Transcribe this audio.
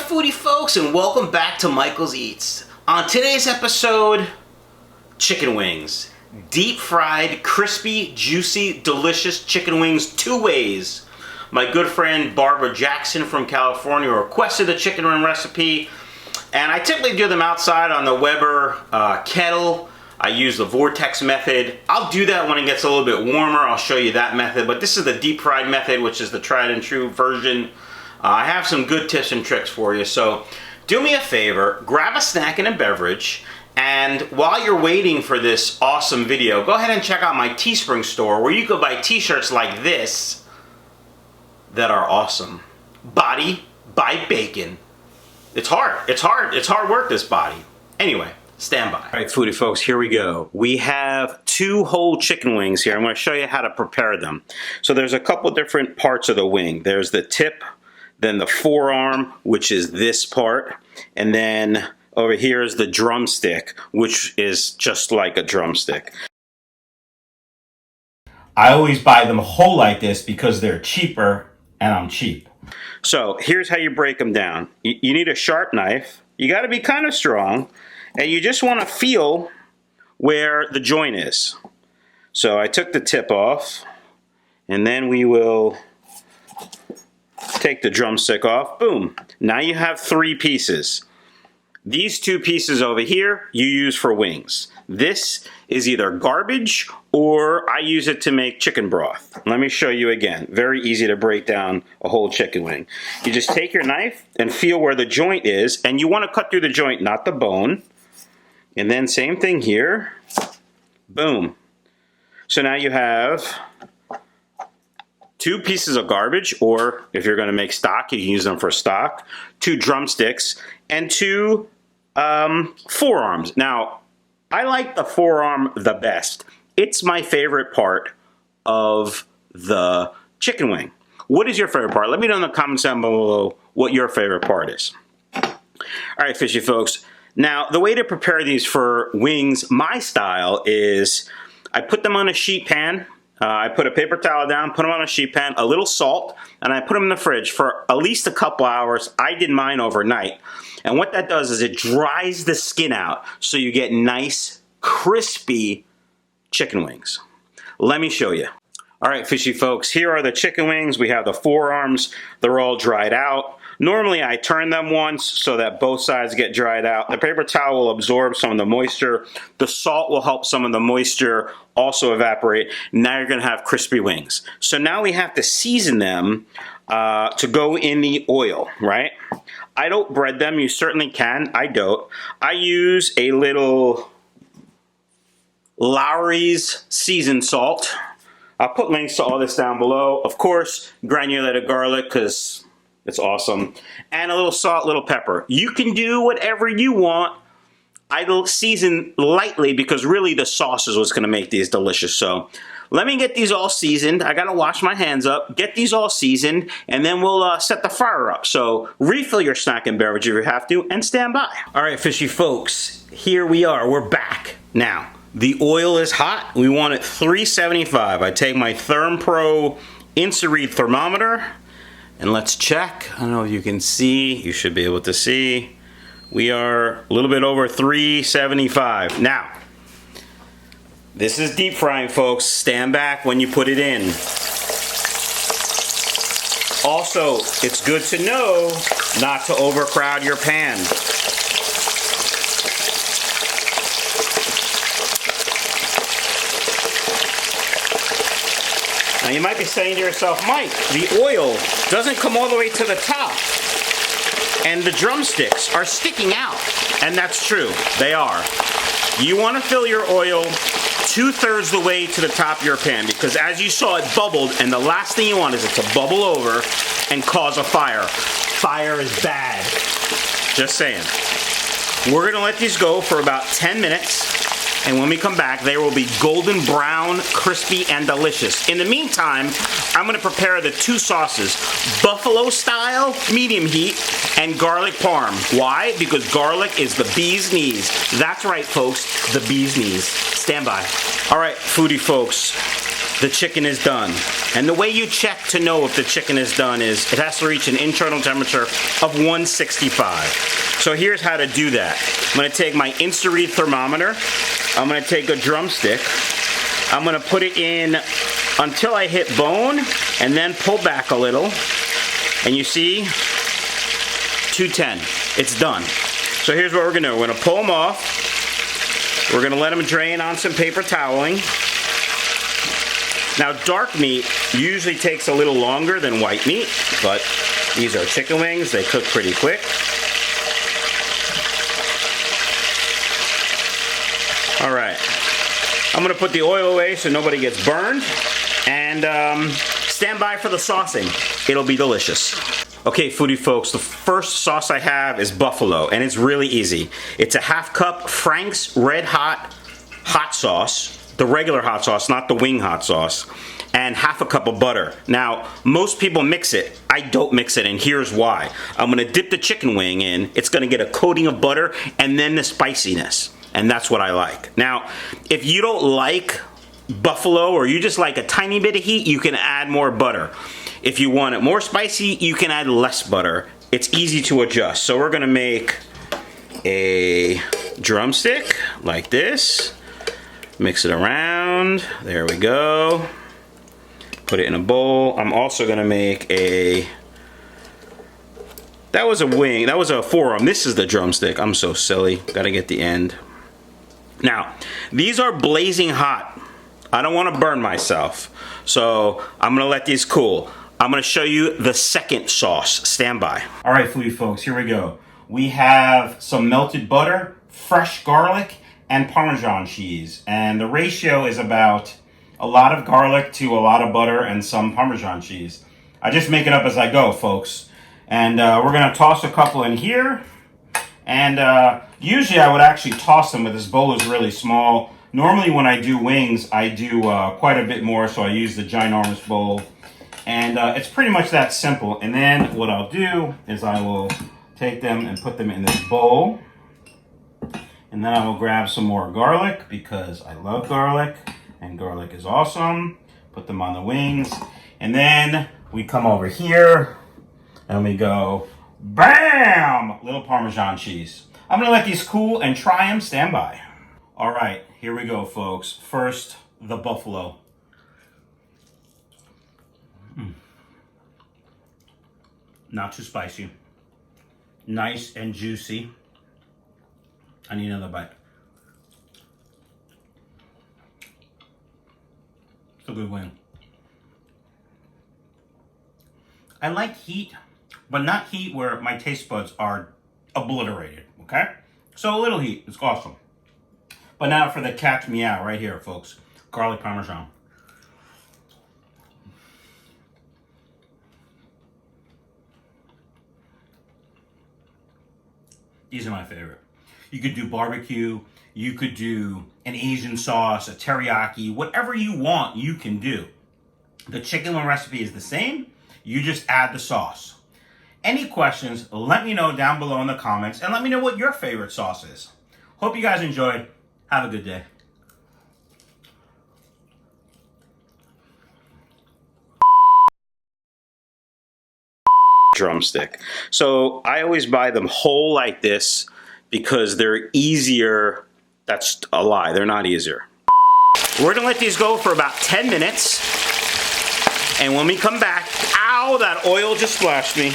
foodie folks, and welcome back to Michael's Eats. On today's episode, chicken wings. Deep fried, crispy, juicy, delicious chicken wings 2 ways. My good friend Barbara Jackson from California requested the chicken wing recipe, and I typically do them outside on the Weber kettle. I use the vortex method. I'll do that when it gets a little bit warmer. I'll show you that method, but this is the deep fried method, which is the tried and true version. I have some good tips and tricks for you, so do me a favor, grab a snack and a beverage, and while you're waiting for this awesome video, go ahead and check out my Teespring store where you can buy t-shirts like this that are awesome. Body by Bacon. It's hard work, this body. Anyway, stand by. All right, foodie folks, here we go. We have 2 whole chicken wings here. I'm going to show you how to prepare them. So there's a couple different parts of the wing. There's the tip, then the forearm, which is this part, and then over here is the drumstick, which is just like a drumstick. I always buy them whole like this because they're cheaper and I'm cheap. So here's how you break them down. You need a sharp knife. You got to be kind of strong, and you just want to feel where the joint is. So I took the tip off, and then we will take the drumstick off. Boom. Now you have 3 pieces. These 2 pieces over here you use for wings. This is either garbage or I use it to make chicken broth. Let me show you again. Very easy to break down a whole chicken wing. You just take your knife and feel where the joint is, and you want to cut through the joint, not the bone. And then same thing here. Boom. So now you have 2 pieces of garbage, or if you're going to make stock, you can use them for stock, 2 drumsticks, and 2 forearms. Now, I like the forearm the best. It's my favorite part of the chicken wing. What is your favorite part? Let me know in the comments down below what your favorite part is. All right, fishy folks. Now, the way to prepare these for wings, my style, is I put them on a sheet pan. I put a paper towel down, put them on a sheet pan, a little salt, and I put them in the fridge for at least a couple hours. I did mine overnight. And what that does is it dries the skin out so you get nice, crispy chicken wings. Let me show you. All right, fishy folks, here are the chicken wings. We have the forearms. They're all dried out. Normally, I turn them once so that both sides get dried out. The paper towel will absorb some of the moisture. The salt will help some of the moisture also evaporate. Now you're going to have crispy wings. So now we have to season them to go in the oil, right? I don't bread them. You certainly can. I don't. I use a little Lawry's seasoned salt. I'll put links to all this down below. Of course, granulated garlic, because it's awesome. And a little salt, little pepper. You can do whatever you want. I season lightly because really the sauce is what's going to make these delicious. So let me get these all seasoned. I got to wash my hands up, get these all seasoned, and then we'll set the fire up. So refill your snack and beverage if you have to, and stand by. All right, fishy folks, here we are. We're back. Now, the oil is hot. We want it 375. I take my ThermPro InstaRead thermometer, and let's check. I don't know if you can see. You should be able to see. We are a little bit over 375. Now, this is deep frying, folks. Stand back when you put it in. Also, it's good to know not to overcrowd your pan. Now you might be saying to yourself, Mike, the oil doesn't come all the way to the top, and the drumsticks are sticking out. And that's true, they are. You want to fill your oil 2/3 the way to the top of your pan, because as you saw, it bubbled, and the last thing you want is it to bubble over and cause a fire. Fire is bad. Just saying. We're gonna let these go for about 10 minutes. And when we come back, they will be golden brown, crispy, and delicious. In the meantime, I'm gonna prepare the 2 sauces. Buffalo style, medium heat, and garlic parm. Why? Because garlic is the bee's knees. That's right, folks, the bee's knees. Stand by. All right, foodie folks. the chicken is done. And the way you check to know if the chicken is done is it has to reach an internal temperature of 165. So here's how to do that. I'm gonna take my Insta-Read thermometer. I'm gonna take a drumstick. I'm gonna put it in until I hit bone and then pull back a little. And you see, 210, it's done. So here's what we're gonna do. We're gonna pull them off. We're gonna let them drain on some paper toweling. Now, dark meat usually takes a little longer than white meat, but these are chicken wings. They cook pretty quick. All right. I'm gonna put the oil away so nobody gets burned, and stand by for the saucing. It'll be delicious. Okay, foodie folks, the first sauce I have is buffalo, and it's really easy. It's a half cup Frank's RedHot hot sauce, the regular hot sauce, not the wing hot sauce, and half a cup of butter. Now, most people mix it. I don't mix it, and here's why. I'm gonna dip the chicken wing in. It's gonna get a coating of butter, and then the spiciness, and that's what I like. Now, if you don't like buffalo, or you just like a tiny bit of heat, you can add more butter. If you want it more spicy, you can add less butter. It's easy to adjust. So we're gonna make a drumstick like this. Mix it around. There we go. Put it in a bowl. I'm also gonna make a... That was a wing. That was a forearm. This is the drumstick. I'm so silly. Gotta get the end. Now, these are blazing hot. I don't want to burn myself. So I'm gonna let these cool. I'm gonna show you the second sauce. Stand by. All right, foodie folks, here we go. We have some melted butter, fresh garlic, and Parmesan cheese. And the ratio is about a lot of garlic to a lot of butter and some Parmesan cheese. I just make it up as I go, folks. And we're gonna toss a couple in here. And usually I would actually toss them, but this bowl is really small. Normally when I do wings, I do quite a bit more, so I use the ginormous bowl. And it's pretty much that simple. And then what I'll do is I will take them and put them in this bowl. And then I will grab some more garlic because I love garlic and garlic is awesome. Put them on the wings. And then we come over here and we go, bam! Little Parmesan cheese. I'm gonna let these cool and try them. Stand by. All right, here we go, folks. First, the buffalo. Not too spicy. Nice and juicy. I need another bite. It's a good wing. I like heat, but not heat where my taste buds are obliterated, okay? So a little heat is awesome. But now for the catch me out right here, folks. Garlic Parmesan. These are my favorite. You could do barbecue, you could do an Asian sauce, a teriyaki, whatever you want, you can do. The chicken wing recipe is the same, you just add the sauce. Any questions, let me know down below in the comments, and let me know what your favorite sauce is. Hope you guys enjoyed. Have a good day. Drumstick. So I always buy them whole like this because they're easier. That's a lie, they're not easier. We're gonna let these go for about 10 minutes. And when we come back, ow, that oil just splashed me.